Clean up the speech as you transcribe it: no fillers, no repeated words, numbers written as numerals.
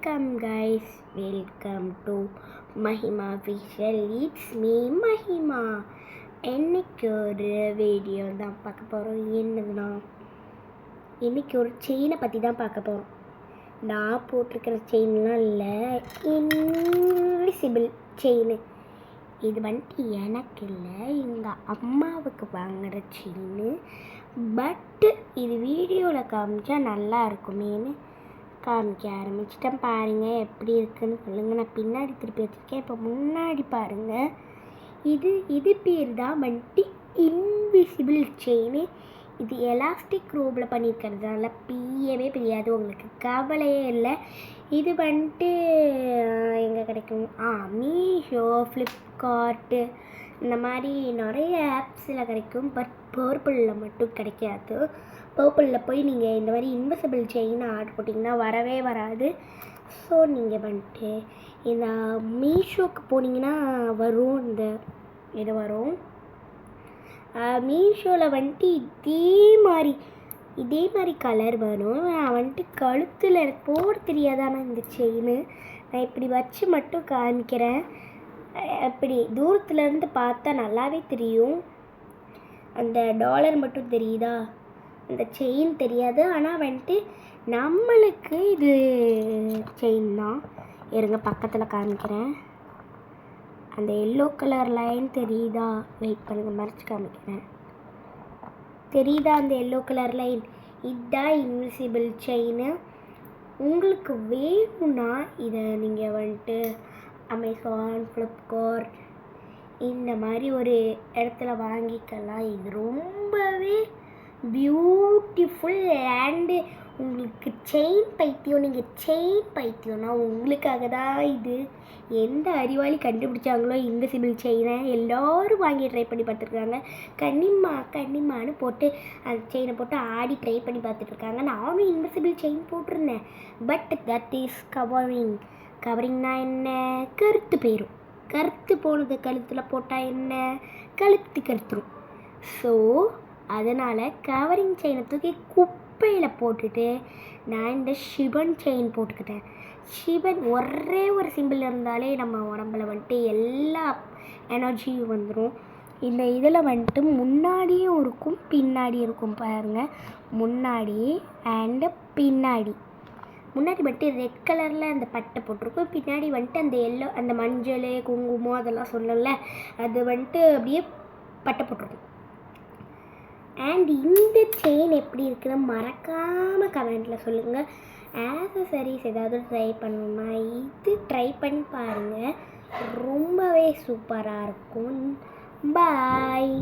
Welcome guys, welcome to Mahima Vishal. It's me Mahima. இன்னைக்கு ஒரு video தான் பார்க்க போகிறோம். என்னதுன்னா, இன்றைக்கி ஒரு செயினை பற்றி தான் பார்க்க போகிறோம். நான் போட்டிருக்கிற செயின்லாம் இல்லை, இன்விசிபிள் செயின். இது வந்துட்டு எனக்கு இல்லை, எங்கள் அம்மாவுக்கு வாங்குகிற செயின். பட்டு இது வீடியோவில் காமிச்சா நல்லா இருக்குமேனு காமிக்க ஆரம்பிச்சிட்டேன். பாருங்கள் எப்படி இருக்குன்னு சொல்லுங்கள். நான் பின்னாடி திருப்பி வச்சுருக்கேன், இப்போ முன்னாடி பாருங்கள். இது பேர் தான் வந்துட்டு இன்விசிபிள் செயின். இது எலாஸ்டிக் ரோப்பில் பண்ணியிருக்கிறதுனால பிரியவே பிரியாது, உங்களுக்கு கவலையே இல்லை. இது வந்துட்டு எங்கே கிடைக்கும்? மீஷோ, ஃப்ளிப்கார்ட்டு, இந்த மாதிரி நிறைய ஆப்ஸில் கிடைக்கும். பட் பர்பிளில் மட்டும் கிடைக்காது. பர்பிளில் போய் நீங்கள் இந்த மாதிரி இன்விசிபிள் செயின் ஆர்டர் போட்டிங்கன்னா வரவே வராது. ஸோ நீங்கள் வந்துட்டு இந்த மீஷோக்கு போனீங்கன்னா வரும், இது வரும். மீஷோவில் வந்துட்டு இதே மாதிரி கலர் வரும். நான் வந்துட்டு கழுத்தில் எனக்கு போட தெரியாதானா இந்த செயின். நான் இப்படி வச்சு மட்டும் காமிக்கிறேன். அப்படி தூரத்துலேருந்து பார்த்தா நல்லாவே தெரியும். அந்த டாலர் மட்டும் தெரியுதா, அந்த செயின் தெரியாது. ஆனால் வந்துட்டு நம்மளுக்கு இது செயின் தான். இருங்க பக்கத்தில் காமிக்கிறேன். அந்த எல்லோ கலர் லைன் தெரியுதா? வெயிட் பண்ணுங்கள், மறைச்சி காமிக்கிறேன். தெரியுதா அந்த எல்லோ கலர் லைன்? இதுதான் இன்விசிபிள் செயின். உங்களுக்கு வேணும்னா இதை நீங்கள் வந்துட்டு அமேசான், ஃப்ளிப்கார்ட் இந்த மாதிரி ஒரு இடத்துல வாங்கிக்கலாம். இது ரொம்பவே பியூட்டிஃபுல். அண்டு உங்களுக்கு செயின் பைத்தியம், நீங்கள் செயின் பைத்தியம்னா உங்களுக்காக தான் இது. எந்த அறிவாளி கண்டுபிடிச்சாங்களோ இன்விசிபிள் செயினை எல்லோரும் வாங்கி ட்ரை பண்ணி பார்த்துருக்காங்க. கன்னிம்மான்னு போட்டு அந்த செயினை போட்டு ஆடி ட்ரை பண்ணி பார்த்துட்ருக்காங்க. நானும் இன்விசிபிள் செயின் போட்டிருந்தேன். பட் தட் இஸ் கவரிங்னா என்ன? கருத்து போயிடும். கருத்து போனது கழுத்தில் போட்டால் என்ன? கழுத்து கருத்துரும். ஸோ அதனால் கவரிங் செயினை தூக்கி குப்பையில் போட்டுட்டு நான் இந்த ஷிபன் செயின் போட்டுக்கிட்டேன். ஷிபன் ஒரே ஒரு சிம்பிள் இருந்தாலே நம்ம உடம்புல வந்துட்டு எல்லா எனர்ஜியும் வந்துடும். இந்த இதில் வந்துட்டு முன்னாடியும் இருக்கும் பின்னாடியும் இருக்கும். பாருங்கள், முன்னாடி அண்டு பின்னாடி. முன்னாடி வந்துட்டு ரெட் கலரில் அந்த பட்டை போட்டிருக்கும், பின்னாடி வந்துட்டு அந்த எல்லோ, அந்த மஞ்சள் குங்குமம் அதெல்லாம் சொல்லல, அது வந்துட்டு அப்படியே பட்டை போட்டிருக்கும். அண்ட் இந்த செயின் எப்படி இருக்குன்னு மறக்காமல் கமெண்ட்டில் சொல்லுங்கள். ஆக்சசரிஸ் ஏதாவது ட்ரை பண்ணணும்னா இது ட்ரை பண்ணி பாருங்கள், ரொம்பவே சூப்பராக இருக்கும். பாய்.